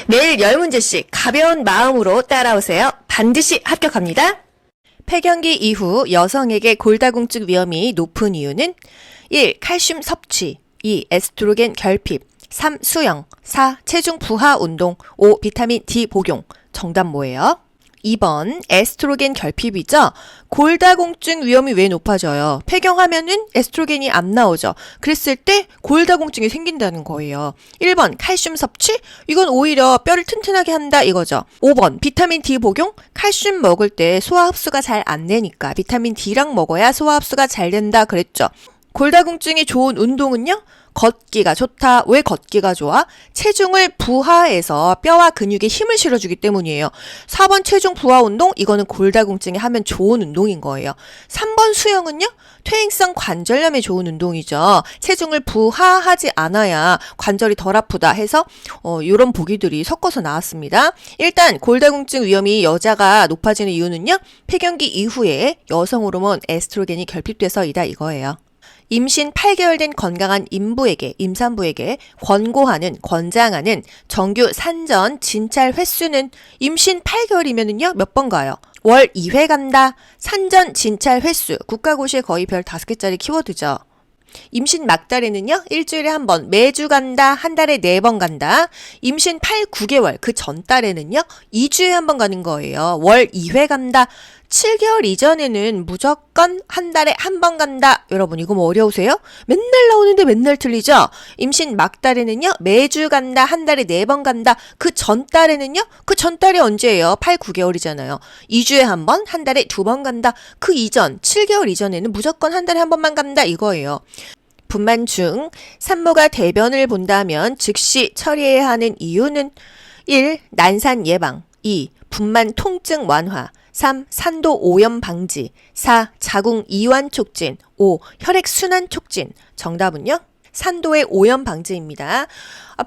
내일 10문제씩 가벼운 마음으로 따라오세요. 반드시 합격합니다. 폐경기 이후 여성에게 골다공증 위험이 높은 이유는 1. 칼슘 섭취 2. 에스트로겐 결핍 3. 수영 4. 체중 부하 운동 5. 비타민 D 복용. 정답 뭐예요? 2번 에스트로겐 결핍이죠. 골다공증 위험이 왜 높아져요? 폐경하면은 에스트로겐이 안 나오죠. 그랬을 때 골다공증이 생긴다는 거예요. 1번 칼슘 섭취? 이건 오히려 뼈를 튼튼하게 한다 이거죠. 5번 비타민 D 복용? 칼슘 먹을 때 소화 흡수가 잘 안 되니까 비타민 D랑 먹어야 소화 흡수가 잘 된다 그랬죠. 골다공증이 좋은 운동은요? 걷기가 좋다. 왜 걷기가 좋아? 체중을 부하해서 뼈와 근육에 힘을 실어주기 때문이에요. 4번 체중 부하 운동, 이거는 골다공증에 하면 좋은 운동인 거예요. 3번 수영은요? 퇴행성 관절염에 좋은 운동이죠. 체중을 부하하지 않아야 관절이 덜 아프다 해서 이런 보기들이 섞어서 나왔습니다. 일단 골다공증 위험이 여자가 높아지는 이유는요. 폐경기 이후에 여성 호르몬 에스트로겐이 결핍돼서이다 이거예요. 임신 8개월 된 건강한 임산부에게 권장하는 정규 산전 진찰 횟수는 임신 8개월이면은요, 몇 번 가요? 월 2회 간다. 산전 진찰 횟수, 국가고시에 거의 별 5개짜리 키워드죠. 임신 막달에는요, 일주일에 한 번, 매주 간다, 한 달에 4번 간다. 임신 8, 9개월, 그 전달에는요, 2주에 한 번 가는 거예요. 월 2회 간다. 7개월 이전에는 무조건 한 달에 한 번 간다. 여러분, 이거 뭐 어려우세요? 맨날 나오는데 맨날 틀리죠? 임신 막달에는요, 매주 간다, 한 달에 4번 간다. 그 전달에는요, 그 전달이 언제예요? 8, 9개월이잖아요. 2주에 한 번, 한 달에 2번 간다. 그 이전, 7개월 이전에는 무조건 한 달에 한 번만 간다. 이거예요. 분만 중 산모가 대변을 본다면 즉시 처리해야 하는 이유는 1. 난산 예방 2. 분만 통증 완화 3. 산도 오염 방지 4. 자궁 이완 촉진 5. 혈액순환 촉진. 정답은요? 산도의 오염 방지입니다.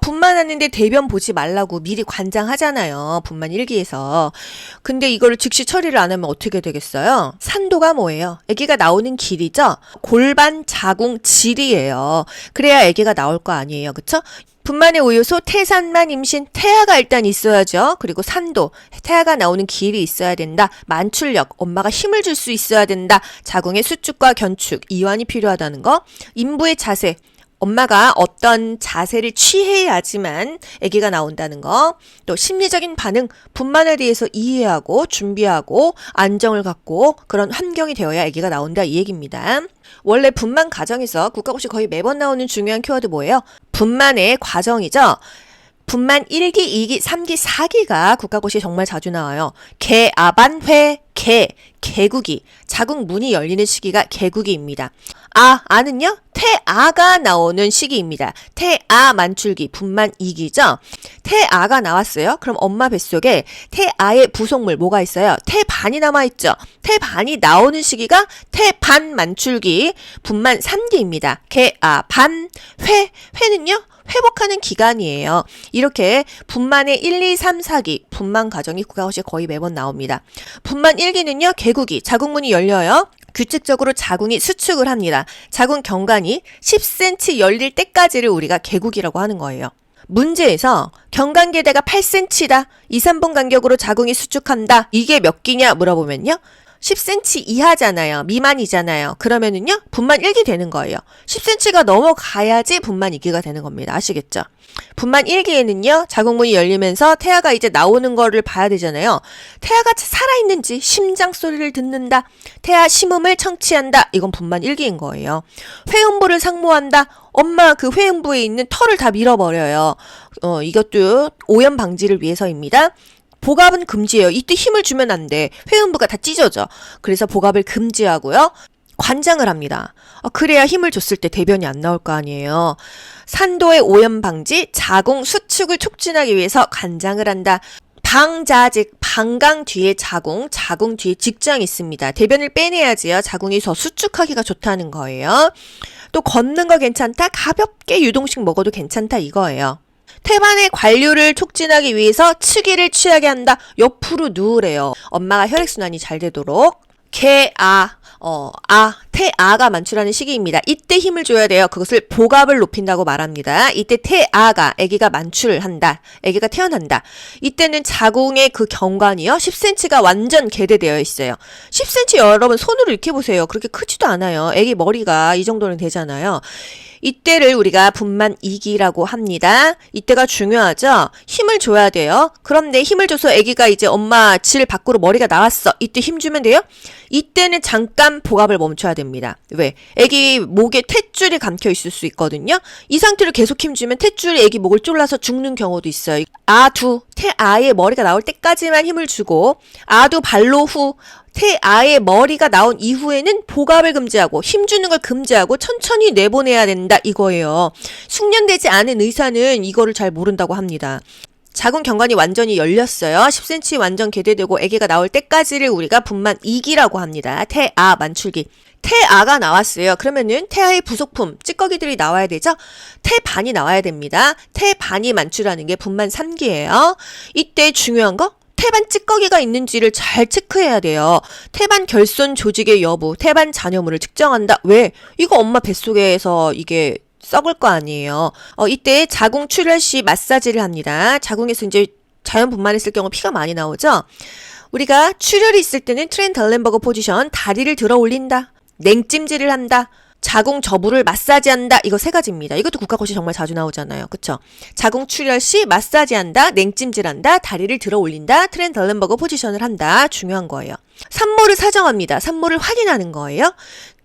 분만하는데 대변 보지 말라고 미리 관장하잖아요. 분만 일기에서. 근데 이거를 즉시 처리를 안 하면 어떻게 되겠어요? 산도가 뭐예요? 아기가 나오는 길이죠? 골반 자궁 질이에요. 그래야 아기가 나올 거 아니에요. 그쵸? 분만의 우효소 태산만 임신, 태아가 일단 있어야죠. 그리고 산도, 태아가 나오는 길이 있어야 된다. 만출력, 엄마가 힘을 줄 수 있어야 된다. 자궁의 수축과 견축, 이완이 필요하다는 거. 임부의 자세, 엄마가 어떤 자세를 취해야지만 아기가 나온다는 거. 또 심리적인 반응, 분만에 대해서 이해하고 준비하고 안정을 갖고 그런 환경이 되어야 아기가 나온다 이 얘기입니다. 원래 분만 과정에서 국가고시 거의 매번 나오는 중요한 키워드 뭐예요? 분만의 과정이죠. 분만 1기, 2기, 3기, 4기가 국가고시에 정말 자주 나와요. 개아반회, 개구기. 자궁 문이 열리는 시기가 개구기입니다. 아는요? 태아가 나오는 시기입니다. 태아 만출기, 분만 2기죠. 태아가 나왔어요. 그럼 엄마 뱃속에 태아의 부속물 뭐가 있어요? 태반이 남아있죠. 태반이 나오는 시기가 태반 만출기, 분만 3기입니다. 개아반, 회는요? 회복하는 기간이에요. 이렇게 분만의 1, 2, 3, 4기 분만 과정이 국가고시에 거의 매번 나옵니다. 분만 1기는요. 개구기, 자궁문이 열려요. 규칙적으로 자궁이 수축을 합니다. 자궁 경관이 10cm 열릴 때까지를 우리가 개구기라고 하는 거예요. 문제에서 경관계대가 8cm다. 2, 3분 간격으로 자궁이 수축한다. 이게 몇 기냐 물어보면요. 10cm 이하잖아요. 미만이잖아요. 그러면은요, 분만 1기 되는 거예요. 10cm가 넘어가야지 분만 2기가 되는 겁니다. 아시겠죠? 분만 1기에는요, 자궁문이 열리면서 태아가 이제 나오는 거를 봐야 되잖아요. 태아가 살아있는지 심장 소리를 듣는다. 태아 심음을 청취한다. 이건 분만 1기인 거예요. 회음부를 상모한다. 엄마 그 회음부에 있는 털을 다 밀어버려요. 이것도 오염 방지를 위해서입니다. 복압은 금지예요. 이때 힘을 주면 안 돼. 회음부가 다 찢어져. 그래서 복압을 금지하고요. 관장을 합니다. 그래야 힘을 줬을 때 대변이 안 나올 거 아니에요. 산도의 오염 방지, 자궁 수축을 촉진하기 위해서 관장을 한다. 방자직, 방광 뒤에 자궁 뒤에 직장이 있습니다. 대변을 빼내야지요. 자궁이 더 수축하기가 좋다는 거예요. 또 걷는 거 괜찮다. 가볍게 유동식 먹어도 괜찮다 이거예요. 태반의 관류를 촉진하기 위해서 측위를 취하게 한다. 옆으로 누우래요. 엄마가 혈액순환이 잘 되도록. 태아가 만출하는 시기입니다. 이때 힘을 줘야 돼요. 그것을 복압을 높인다고 말합니다. 이때 태아가 아기가 만출한다. 아기가 태어난다. 이때는 자궁의 그 경관이요. 10cm가 완전 개대되어 있어요. 10cm 여러분 손으로 이렇게 보세요. 그렇게 크지도 않아요. 아기 머리가 이 정도는 되잖아요. 이때를 우리가 분만 2기라고 합니다. 이때가 중요하죠? 힘을 줘야 돼요. 그런데 힘을 줘서 아기가 이제 엄마 질 밖으로 머리가 나왔어. 이때 힘 주면 돼요? 이때는 잠깐 복압을 멈춰야 됩니다. 왜? 아기 목에 탯줄이 감겨 있을 수 있거든요. 이 상태로 계속 힘 주면 탯줄이 아기 목을 졸라서 죽는 경우도 있어요. 태아의 머리가 나올 때까지만 힘을 주고 아두 반로 후 태아의 머리가 나온 이후에는 복압을 금지하고 힘주는 걸 금지하고 천천히 내보내야 된다 이거예요. 숙련되지 않은 의사는 이거를 잘 모른다고 합니다. 자궁 경관이 완전히 열렸어요. 10cm 완전 개대되고 아기가 나올 때까지를 우리가 분만 2기라고 합니다. 태아 만출기. 태아가 나왔어요. 그러면은 태아의 부속품, 찌꺼기들이 나와야 되죠? 태반이 나와야 됩니다. 태반이 만출하는 게 분만 3기예요. 이때 중요한 거? 태반 찌꺼기가 있는지를 잘 체크해야 돼요. 태반 결손 조직의 여부, 태반 잔여물을 측정한다. 왜? 이거 엄마 뱃속에서 이게 썩을 거 아니에요. 이때 자궁 출혈 시 마사지를 합니다. 자궁에서 이제 자연 분만했을 경우 피가 많이 나오죠? 우리가 출혈이 있을 때는 트렌-달렌버그 포지션, 다리를 들어 올린다. 냉찜질을 한다. 자궁 저부를 마사지한다. 이거 세 가지입니다. 이것도 국가고시 정말 자주 나오잖아요. 그쵸? 자궁 출혈 시 마사지한다. 냉찜질한다. 다리를 들어 올린다. 트렌-달렌버그 포지션을 한다. 중요한 거예요. 산모를 사정합니다. 산모를 확인하는 거예요.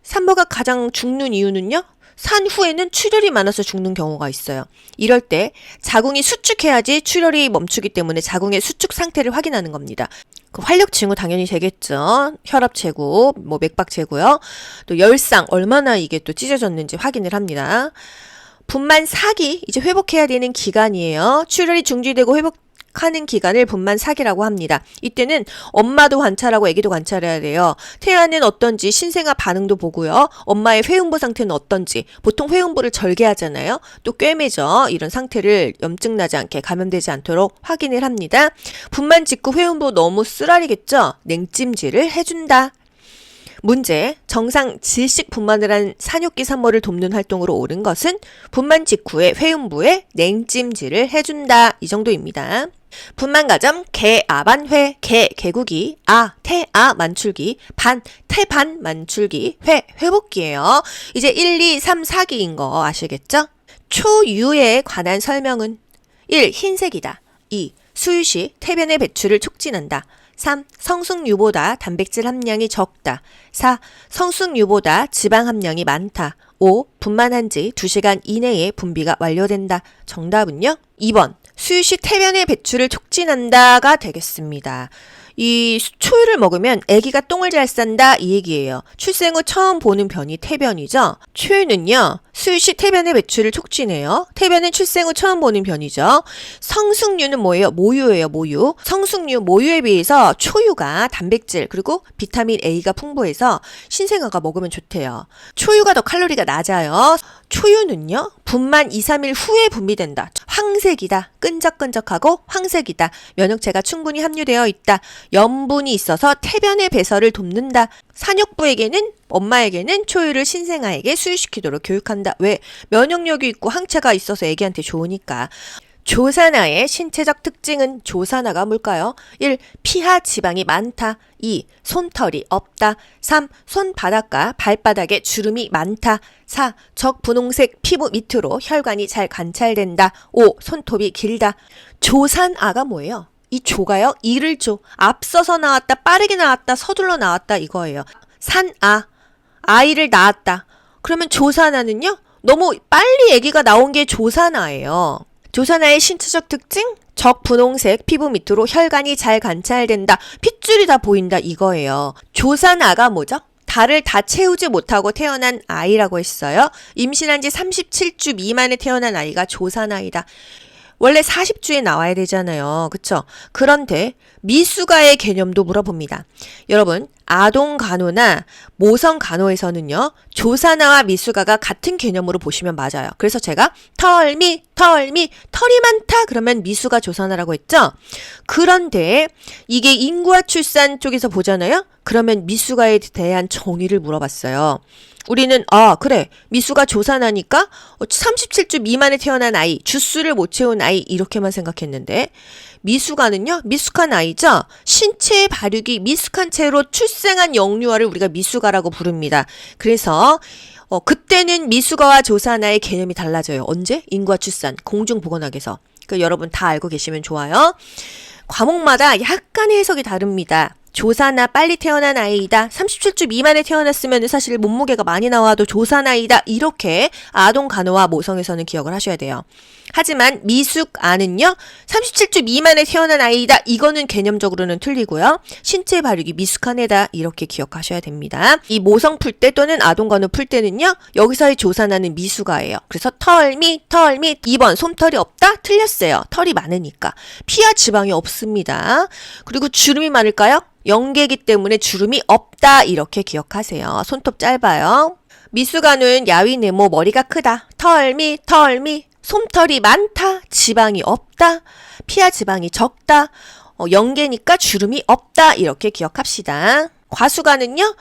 산모가 가장 죽는 이유는요? 산 후에는 출혈이 많아서 죽는 경우가 있어요. 이럴 때 자궁이 수축해야지 출혈이 멈추기 때문에 자궁의 수축 상태를 확인하는 겁니다. 그 활력 징후 당연히 되겠죠. 혈압 재고, 맥박 재고요. 또 열상 얼마나 이게 또 찢어졌는지 확인을 합니다. 분만 4기 이제 회복해야 되는 기간이에요. 출혈이 중지되고 회복하는 기간을 분만 4기라고 합니다. 이때는 엄마도 관찰하고 아기도 관찰해야 돼요. 태아는 어떤지 신생아 반응도 보고요. 엄마의 회음부 상태는 어떤지. 보통 회음부를 절개하잖아요. 또 꿰매죠. 이런 상태를 염증 나지 않게 감염되지 않도록 확인을 합니다. 분만 직후 회음부 너무 쓰라리겠죠? 냉찜질을 해준다. 문제, 정상 질식 분만을 한 산욕기 산모를 돕는 활동으로 옳은 것은 분만 직후에 회음부에 냉찜질을 해준다. 이 정도입니다. 분만 과정, 개아반회, 개구기, 태아 만출기, 태반 만출기, 회복기예요. 이제 1, 2, 3, 4기인 거 아시겠죠? 초유에 관한 설명은 1. 흰색이다. 2. 수유 시 태변의 배출을 촉진한다. 3. 성숙유보다 단백질 함량이 적다. 4. 성숙유보다 지방 함량이 많다. 5. 분만한 지 2시간 이내에 분비가 완료된다. 정답은요? 2번. 수유 시 태변의 배출을 촉진한다가 되겠습니다. 이 초유를 먹으면 아기가 똥을 잘 싼다 이 얘기예요. 출생 후 처음 보는 변이 태변이죠. 초유는요. 수유 시 태변의 배출을 촉진해요. 태변은 출생 후 처음 보는 변이죠. 성숙유는 뭐예요? 모유예요. 모유. 성숙유 모유에 비해서 초유가 단백질 그리고 비타민 A가 풍부해서 신생아가 먹으면 좋대요. 초유가 더 칼로리가 낮아요. 초유는요. 분만 2, 3일 후에 분비된다. 황색이다. 끈적끈적하고 황색이다. 면역체가 충분히 함유되어 있다. 염분이 있어서 태변의 배설을 돕는다. 산욕부에게는 엄마에게는 초유를 신생아에게 수유시키도록 교육한다. 왜? 면역력이 있고 항체가 있어서 애기한테 좋으니까. 조산아의 신체적 특징은 조산아가 뭘까요? 1. 피하 지방이 많다. 2. 손털이 없다. 3. 손바닥과 발바닥에 주름이 많다. 4. 적분홍색 피부 밑으로 혈관이 잘 관찰된다. 5. 손톱이 길다. 조산아가 뭐예요? 이 조가요? 이를 조. 앞서서 나왔다, 빠르게 나왔다, 서둘러 나왔다 이거예요. 산아. 아이를 낳았다. 그러면 조산아는요? 너무 빨리 아기가 나온 게 조산아예요. 조산아의 신체적 특징? 적분홍색 피부 밑으로 혈관이 잘 관찰된다. 핏줄이 다 보인다 이거예요. 조산아가 뭐죠? 달을 다 채우지 못하고 태어난 아이라고 했어요. 임신한 지 37주 미만에 태어난 아이가 조산아이다. 원래 40주에 나와야 되잖아요. 그쵸? 그런데 미숙아의 개념도 물어봅니다. 여러분, 아동 간호나 모성 간호에서는요, 조사나와 미숙아가 같은 개념으로 보시면 맞아요. 그래서 제가 털이 많다 그러면 미숙아 조사나라고 했죠? 그런데 이게 인구와 출산 쪽에서 보잖아요? 그러면 미숙아에 대한 정의를 물어봤어요. 우리는 그래, 미숙아 조사나니까 37주 미만에 태어난 아이, 주수를 못 채운 아이 이렇게만 생각했는데 미숙아는요, 미숙한 아이죠. 신체 발육이 미숙한 채로 출생한 영유아를 우리가 미숙아라고 부릅니다. 그래서 그때는 미숙아와 조사나의 개념이 달라져요. 언제? 인구와 출산, 공중보건학에서. 여러분 다 알고 계시면 좋아요. 과목마다 약간의 해석이 다릅니다. 조사나 빨리 태어난 아이이다. 37주 미만에 태어났으면 사실 몸무게가 많이 나와도 조사나이다. 이렇게 아동 간호와 모성에서는 기억을 하셔야 돼요. 하지만 미숙아는요. 37주 미만에 태어난 아이이다. 이거는 개념적으로는 틀리고요. 신체 발육이 미숙한 애다. 이렇게 기억하셔야 됩니다. 이 모성 풀 때 또는 아동 간호 풀 때는요. 여기서의 조사나는 미숙아예요. 그래서 털 및 2번 솜털이 없다? 틀렸어요. 털이 많으니까. 피와 지방이 없습니다. 그리고 주름이 많을까요? 영계이기 때문에 주름이 없다 이렇게 기억하세요. 손톱 짧아요. 미숙아는 야위 네모 머리가 크다. 털 및 솜털이 많다. 지방이 없다. 피하 지방이 적다. 영계니까 주름이 없다 이렇게 기억합시다. 과수가는요.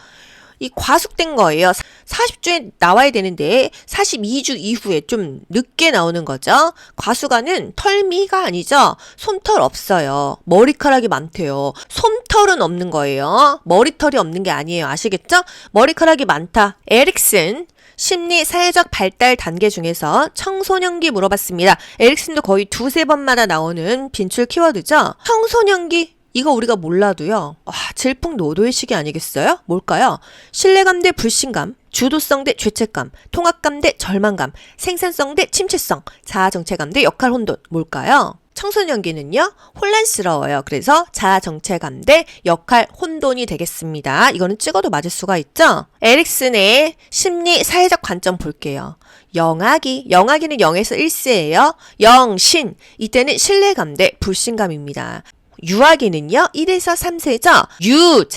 이 과숙된 거예요. 40주에 나와야 되는데 42주 이후에 좀 늦게 나오는 거죠. 과수가는 털미가 아니죠. 솜털 없어요. 머리카락이 많대요. 솜털은 없는 거예요. 머리털이 없는 게 아니에요. 아시겠죠? 머리카락이 많다. 에릭슨 심리 사회적 발달 단계 중에서 청소년기 물어봤습니다. 에릭슨도 거의 두세 번마다 나오는 빈출 키워드죠. 청소년기 이거 우리가 몰라도요. 질풍노도의 시기 아니겠어요? 뭘까요? 신뢰감 대 불신감, 주도성 대 죄책감, 통합감 대 절망감, 생산성 대 침체성, 자아정체감 대 역할 혼돈. 뭘까요? 청소년기는요. 혼란스러워요. 그래서 자아정체감 대 역할 혼돈이 되겠습니다. 이거는 찍어도 맞을 수가 있죠? 에릭슨의 심리 사회적 관점 볼게요. 영아기는 0에서 1세예요. 영신, 이때는 신뢰감 대 불신감입니다. 유아기는요. 1에서 3세죠.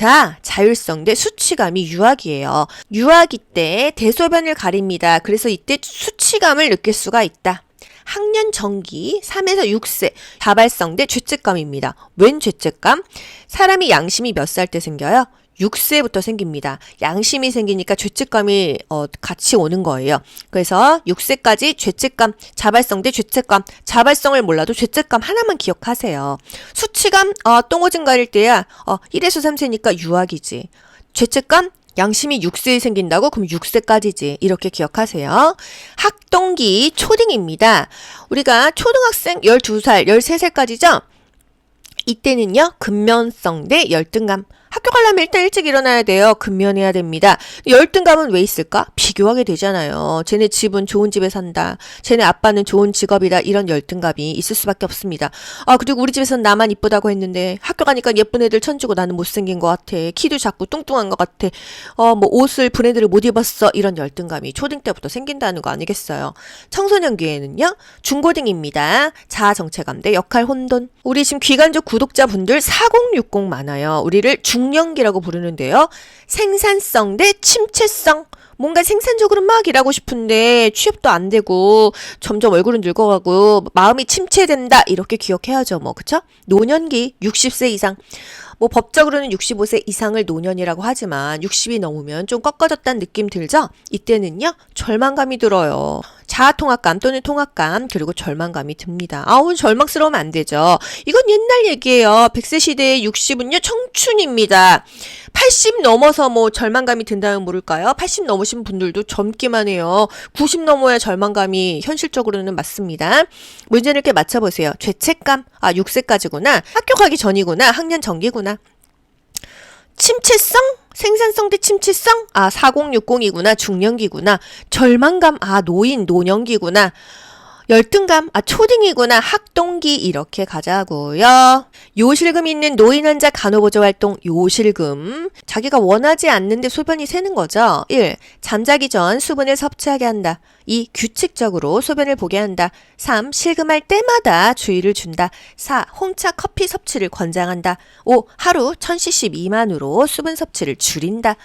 자율성 대 수치감이 유아기예요. 유아기 때 대소변을 가립니다. 그래서 이때 수치감을 느낄 수가 있다. 학년 정기 3에서 6세 자발성 대 죄책감입니다. 웬 죄책감? 사람이 양심이 몇 살 때 생겨요? 6세부터 생깁니다. 양심이 생기니까 죄책감이 같이 오는 거예요. 그래서 6세까지 죄책감, 자발성 대 죄책감, 자발성을 몰라도 죄책감 하나만 기억하세요. 수치감, 똥오줌 가릴 때야 1에서 3세니까 유아기지. 죄책감, 양심이 6세에 생긴다고? 그럼 6세까지지. 이렇게 기억하세요. 학동기 초딩입니다. 우리가 초등학생 12살, 13살까지죠? 이때는요. 근면성 대 열등감. 학교 가려면 일단 일찍 일어나야 돼요. 근면해야 됩니다. 열등감은 왜 있을까? 비교하게 되잖아요. 쟤네 집은 좋은 집에 산다. 쟤네 아빠는 좋은 직업이다. 이런 열등감이 있을 수밖에 없습니다. 그리고 우리 집에서는 나만 이쁘다고 했는데 학교 가니까 예쁜 애들 천지고 나는 못생긴 것 같아. 키도 작고 뚱뚱한 것 같아. 옷을 브랜드를 못 입었어. 이런 열등감이 초딩 때부터 생긴다는 거 아니겠어요? 청소년기에는요. 중고딩입니다. 자아정체감 대 역할 혼돈. 우리 지금 귀간족 구독자분들 4060 많아요. 우리를 중년기라고 부르는데요. 생산성 대 침체성. 뭔가 생산적으로 막 일하고 싶은데 취업도 안 되고 점점 얼굴은 늙어가고 마음이 침체된다. 이렇게 기억해야죠. 그쵸? 노년기 60세 이상. 법적으로는 65세 이상을 노년이라고 하지만 60이 넘으면 좀 꺾어졌다는 느낌 들죠? 이때는요. 절망감이 들어요. 자아통합감 또는 통합감 그리고 절망감이 듭니다. 절망스러우면 안 되죠. 이건 옛날 얘기예요. 100세 시대의 60은요. 청춘입니다. 80 넘어서 절망감이 든다면 모를까요? 80 넘으신 분들도 젊기만 해요. 90 넘어야 절망감이 현실적으로는 맞습니다. 문제를 이렇게 맞춰보세요. 죄책감, 6세까지구나. 학교 가기 전이구나. 학년 정기구나. 침체성? 생산성 대 침체성? 4060이구나. 중년기구나. 절망감, 노년기구나. 열등감, 초딩이구나. 학동기 이렇게 가자고요. 요실금 있는 노인 환자 간호보조 활동 요실금. 자기가 원하지 않는데 소변이 새는 거죠. 1. 잠자기 전 수분을 섭취하게 한다. 2. 규칙적으로 소변을 보게 한다. 3. 실금할 때마다 주의를 준다. 4. 홍차, 커피 섭취를 권장한다. 5. 하루 1000cc 미만으로 수분 섭취를 줄인다.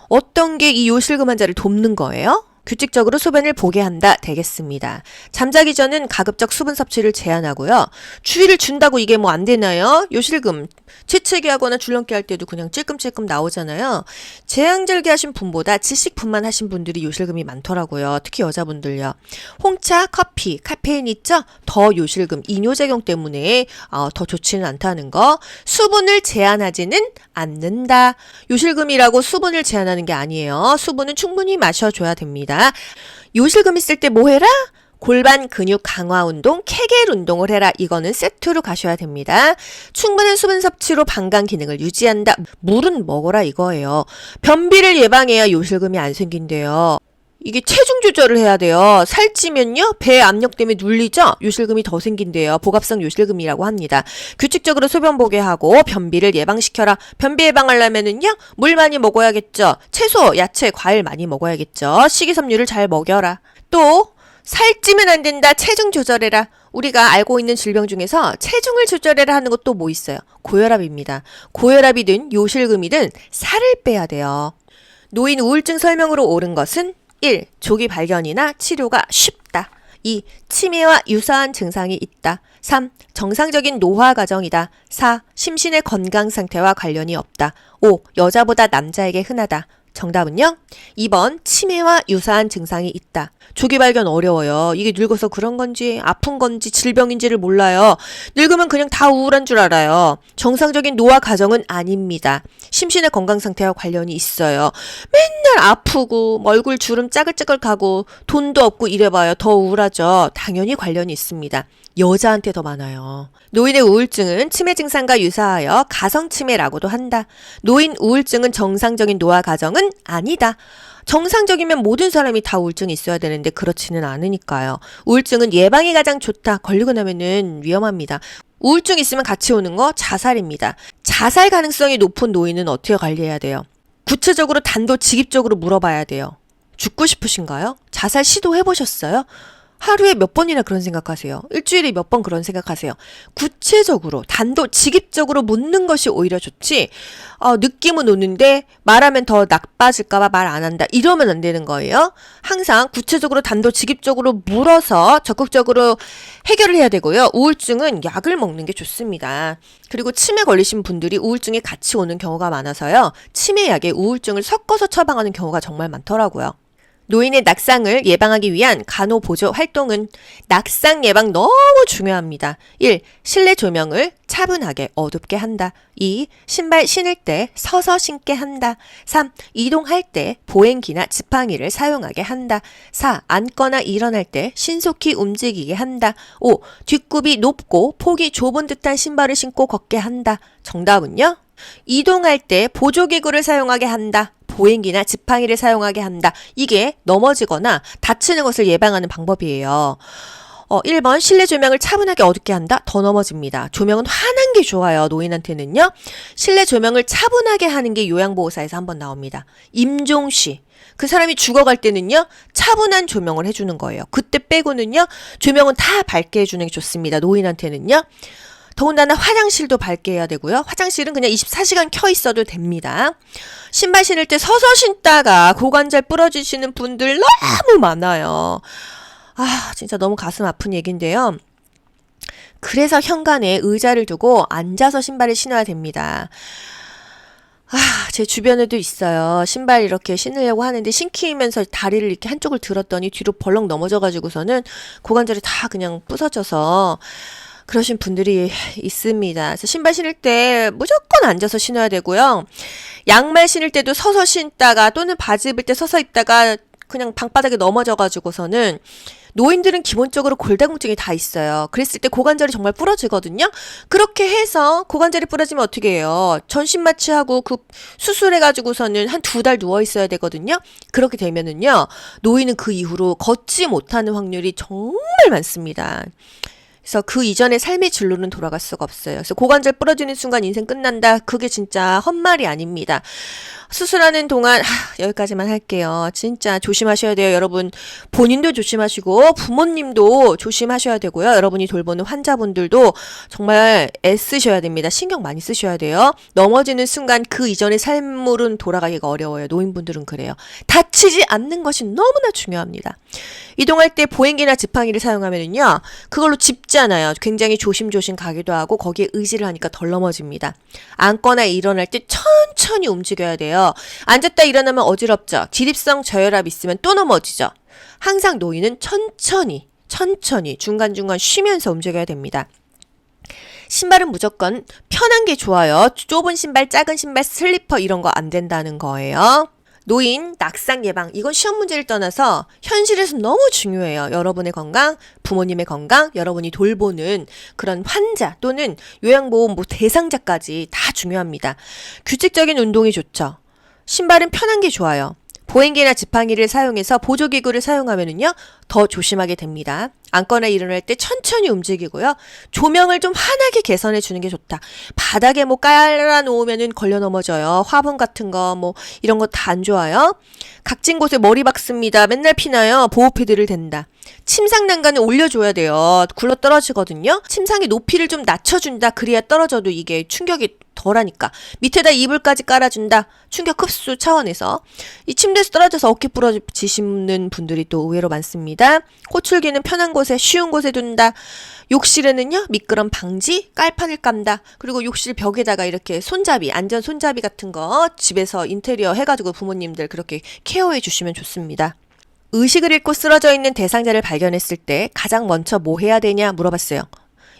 어떤 게 이 요실금 환자를 돕는 거예요? 규칙적으로 소변을 보게 한다 되겠습니다. 잠자기 전은 가급적 수분 섭취를 제한하고요. 주의를 준다고 이게 뭐 안 되나요? 요실금 재채기 하거나 줄넘기 할 때도 그냥 찔끔찔끔 나오잖아요. 제왕절개 하신 분보다 질식분만 하신 분들이 요실금이 많더라고요. 특히 여자분들요. 홍차, 커피, 카페인 있죠? 더 요실금, 이뇨작용 때문에 더 좋지는 않다는 거. 수분을 제한하지는 않는다. 요실금이라고 수분을 제한하는 게 아니에요. 수분은 충분히 마셔줘야 됩니다. 요실금 있을 때 뭐 해라? 골반 근육 강화 운동, 케겔 운동을 해라. 이거는 세트로 가셔야 됩니다. 충분한 수분 섭취로 방광 기능을 유지한다. 물은 먹어라 이거예요. 변비를 예방해야 요실금이 안 생긴대요. 이게 체중 조절을 해야 돼요. 살찌면요, 배 압력 때문에 눌리죠? 요실금이 더 생긴대요. 복합성 요실금이라고 합니다. 규칙적으로 소변 보게 하고 변비를 예방시켜라. 변비 예방하려면은요, 물 많이 먹어야겠죠. 채소, 야채, 과일 많이 먹어야겠죠. 식이섬유를 잘 먹여라. 또 살찌면 안 된다. 체중 조절해라. 우리가 알고 있는 질병 중에서 체중을 조절해라 하는 것도 뭐 있어요? 고혈압입니다. 고혈압이든 요실금이든 살을 빼야 돼요. 노인 우울증 설명으로 옳은 것은 1. 조기 발견이나 치료가 쉽다. 2. 치매와 유사한 증상이 있다. 3. 정상적인 노화 과정이다. 4. 심신의 건강 상태와 관련이 없다. 5. 여자보다 남자에게 흔하다. 정답은요? 2번 치매와 유사한 증상이 있다. 조기 발견 어려워요. 이게 늙어서 그런 건지 아픈 건지 질병인지를 몰라요. 늙으면 그냥 다 우울한 줄 알아요. 정상적인 노화 과정은 아닙니다. 심신의 건강 상태와 관련이 있어요. 맨날 아프고 얼굴 주름 짜글짜글 가고 돈도 없고 이래봐요. 더 우울하죠. 당연히 관련이 있습니다. 여자한테 더 많아요. 노인의 우울증은 치매 증상과 유사하여 가성치매라고도 한다. 노인 우울증은 정상적인 노화 과정은 아니다. 정상적이면 모든 사람이 다 우울증이 있어야 되는데 그렇지는 않으니까요. 우울증은 예방이 가장 좋다. 걸리고 나면은 위험합니다. 우울증 있으면 같이 오는 거 자살입니다. 자살 가능성이 높은 노인은 어떻게 관리해야 돼요? 구체적으로 단도직입적으로 물어봐야 돼요. 죽고 싶으신가요? 자살 시도해보셨어요? 하루에 몇 번이나 그런 생각하세요? 일주일에 몇 번 그런 생각하세요? 구체적으로 단도직입적으로 묻는 것이 오히려 좋지. 느낌은 오는데 말하면 더 나빠질까봐 말 안 한다. 이러면 안 되는 거예요. 항상 구체적으로 단도직입적으로 물어서 적극적으로 해결을 해야 되고요. 우울증은 약을 먹는 게 좋습니다. 그리고 치매 걸리신 분들이 우울증에 같이 오는 경우가 많아서요. 치매약에 우울증을 섞어서 처방하는 경우가 정말 많더라고요. 노인의 낙상을 예방하기 위한 간호보조 활동은 낙상 예방 너무 중요합니다. 1. 실내 조명을 차분하게 어둡게 한다. 2. 신발 신을 때 서서 신게 한다. 3. 이동할 때 보행기나 지팡이를 사용하게 한다. 4. 앉거나 일어날 때 신속히 움직이게 한다. 5. 뒷굽이 높고 폭이 좁은 듯한 신발을 신고 걷게 한다. 정답은요? 이동할 때 보조기구를 사용하게 한다. 보행기나 지팡이를 사용하게 한다. 이게 넘어지거나 다치는 것을 예방하는 방법이에요. 1번 실내 조명을 차분하게 어둡게 한다. 더 넘어집니다. 조명은 환한 게 좋아요. 노인한테는요. 실내 조명을 차분하게 하는 게 요양보호사에서 한번 나옵니다. 임종시. 그 사람이 죽어갈 때는요. 차분한 조명을 해주는 거예요. 그때 빼고는요. 조명은 다 밝게 해주는 게 좋습니다. 노인한테는요. 더군다나 화장실도 밝게 해야 되고요. 화장실은 그냥 24시간 켜 있어도 됩니다. 신발 신을 때 서서 신다가 고관절 부러지시는 분들 너무 많아요. 진짜 너무 가슴 아픈 얘기인데요. 그래서 현관에 의자를 두고 앉아서 신발을 신어야 됩니다. 제 주변에도 있어요. 신발 이렇게 신으려고 하는데 신기면서 다리를 이렇게 한쪽을 들었더니 뒤로 벌렁 넘어져가지고서는 고관절이 다 그냥 부서져서 그러신 분들이 있습니다. 그래서 신발 신을 때 무조건 앉아서 신어야 되고요. 양말 신을 때도 서서 신다가 또는 바지 입을 때 서서 입다가 그냥 방바닥에 넘어져가지고서는 노인들은 기본적으로 골다공증이 다 있어요. 그랬을 때 고관절이 정말 부러지거든요. 그렇게 해서 고관절이 부러지면 어떻게 해요? 전신 마취하고 그 수술해가지고서는 한 2달 누워 있어야 되거든요. 그렇게 되면은요, 노인은 그 이후로 걷지 못하는 확률이 정말 많습니다. 그래서 그 이전의 삶의 진로는 돌아갈 수가 없어요. 그래서 고관절 부러지는 순간 인생 끝난다. 그게 진짜 헛말이 아닙니다. 수술하는 동안 여기까지만 할게요. 진짜 조심하셔야 돼요. 여러분 본인도 조심하시고 부모님도 조심하셔야 되고요. 여러분이 돌보는 환자분들도 정말 애쓰셔야 됩니다. 신경 많이 쓰셔야 돼요. 넘어지는 순간 그 이전의 삶으로는 돌아가기가 어려워요. 노인분들은 그래요. 다치지 않는 것이 너무나 중요합니다. 이동할 때 보행기나 지팡이를 사용하면은요, 그걸로 짚잖아요. 굉장히 조심조심 가기도 하고 거기에 의지를 하니까 덜 넘어집니다. 앉거나 일어날 때 천천히 움직여야 돼요. 앉았다 일어나면 어지럽죠. 기립성 저혈압 있으면 또 넘어지죠. 항상 노인은 천천히 중간중간 쉬면서 움직여야 됩니다. 신발은 무조건 편한 게 좋아요. 좁은 신발, 작은 신발, 슬리퍼 이런 거 안 된다는 거예요. 노인, 낙상 예방, 이건 시험 문제를 떠나서 현실에서 너무 중요해요. 여러분의 건강, 부모님의 건강, 여러분이 돌보는 그런 환자 또는 요양보험 대상자까지 다 중요합니다. 규칙적인 운동이 좋죠. 신발은 편한 게 좋아요. 보행기나 지팡이를 사용해서 보조기구를 사용하면은요, 더 조심하게 됩니다. 앉거나 일어날 때 천천히 움직이고요. 조명을 좀 환하게 개선해 주는 게 좋다. 바닥에 깔아 놓으면은 걸려 넘어져요. 화분 같은 거 이런 거 다 안 좋아요. 각진 곳에 머리 박습니다. 맨날 피나요. 보호 패드를 댄다. 침상 난간을 올려줘야 돼요. 굴러 떨어지거든요. 침상의 높이를 좀 낮춰준다. 그래야 떨어져도 이게 충격이 덜하니까. 밑에다 이불까지 깔아준다. 충격 흡수 차원에서. 이 침대에서 떨어져서 어깨 부러지시는 분들이 또 의외로 많습니다. 호출기는 편한 곳에 쉬운 곳에 둔다. 욕실에는요, 미끄럼 방지, 깔판을 깐다. 그리고 욕실 벽에다가 이렇게 손잡이, 안전 손잡이 같은 거 집에서 인테리어 해가지고 부모님들 그렇게 케어해 주시면 좋습니다. 의식을 잃고 쓰러져 있는 대상자를 발견했을 때 가장 먼저 뭐 해야 되냐 물어봤어요.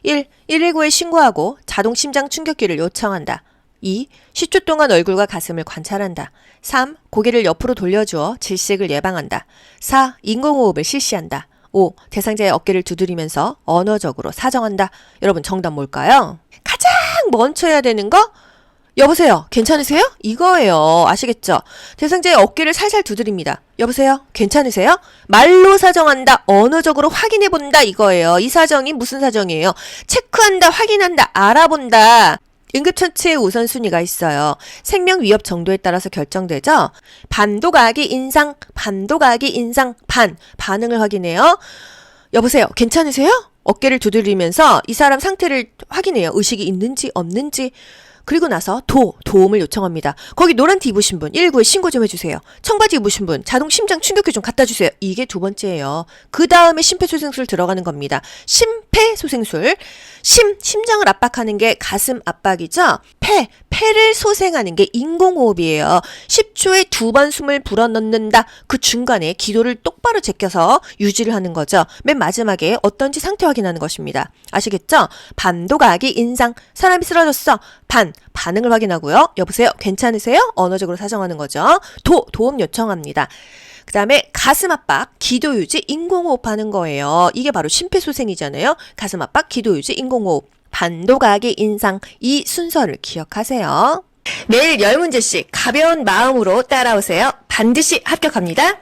1. 119에 신고하고 자동 심장 충격기를 요청한다. 2. 10초 동안 얼굴과 가슴을 관찰한다. 3. 고개를 옆으로 돌려주어 질식을 예방한다. 4. 인공호흡을 실시한다. 5. 대상자의 어깨를 두드리면서 언어적으로 사정한다. 여러분 정답 뭘까요? 가장 먼저 해야 되는 거? 여보세요, 괜찮으세요? 이거예요. 아시겠죠? 대상자의 어깨를 살살 두드립니다. 여보세요, 괜찮으세요? 말로 사정한다. 언어적으로 확인해본다. 이거예요. 이 사정이 무슨 사정이에요? 체크한다, 확인한다, 알아본다. 응급처치의 우선순위가 있어요. 생명 위협 정도에 따라서 결정되죠. 반도가기 인상, 반응을 확인해요. 여보세요, 괜찮으세요? 어깨를 두드리면서 이 사람 상태를 확인해요. 의식이 있는지 없는지. 그리고 나서 도움을 요청합니다. 거기 노란 티 입으신 분 119에 신고 좀 해주세요. 청바지 입으신 분 자동 심장 충격기 좀 갖다 주세요. 이게 두 번째예요. 그 다음에 심폐소생술 들어가는 겁니다. 심폐소생술. 심장을 압박하는 게 가슴 압박이죠. 폐를 소생하는 게 인공호흡이에요. 10초에 2번 숨을 불어넣는다. 그 중간에 기도를 똑바로 제껴서 유지를 하는 거죠. 맨 마지막에 어떤지 상태 확인하는 것입니다. 아시겠죠? 반도가기 인상. 사람이 쓰러졌어. 반응을 확인하고요. 여보세요, 괜찮으세요? 언어적으로 사정하는 거죠. 도움 요청합니다. 그 다음에 가슴 압박, 기도 유지, 인공호흡 하는 거예요. 이게 바로 심폐소생이잖아요. 가슴 압박, 기도 유지, 인공호흡. 반도가기 인상. 이 순서를 기억하세요. 매일 10문제씩 가벼운 마음으로 따라오세요. 반드시 합격합니다.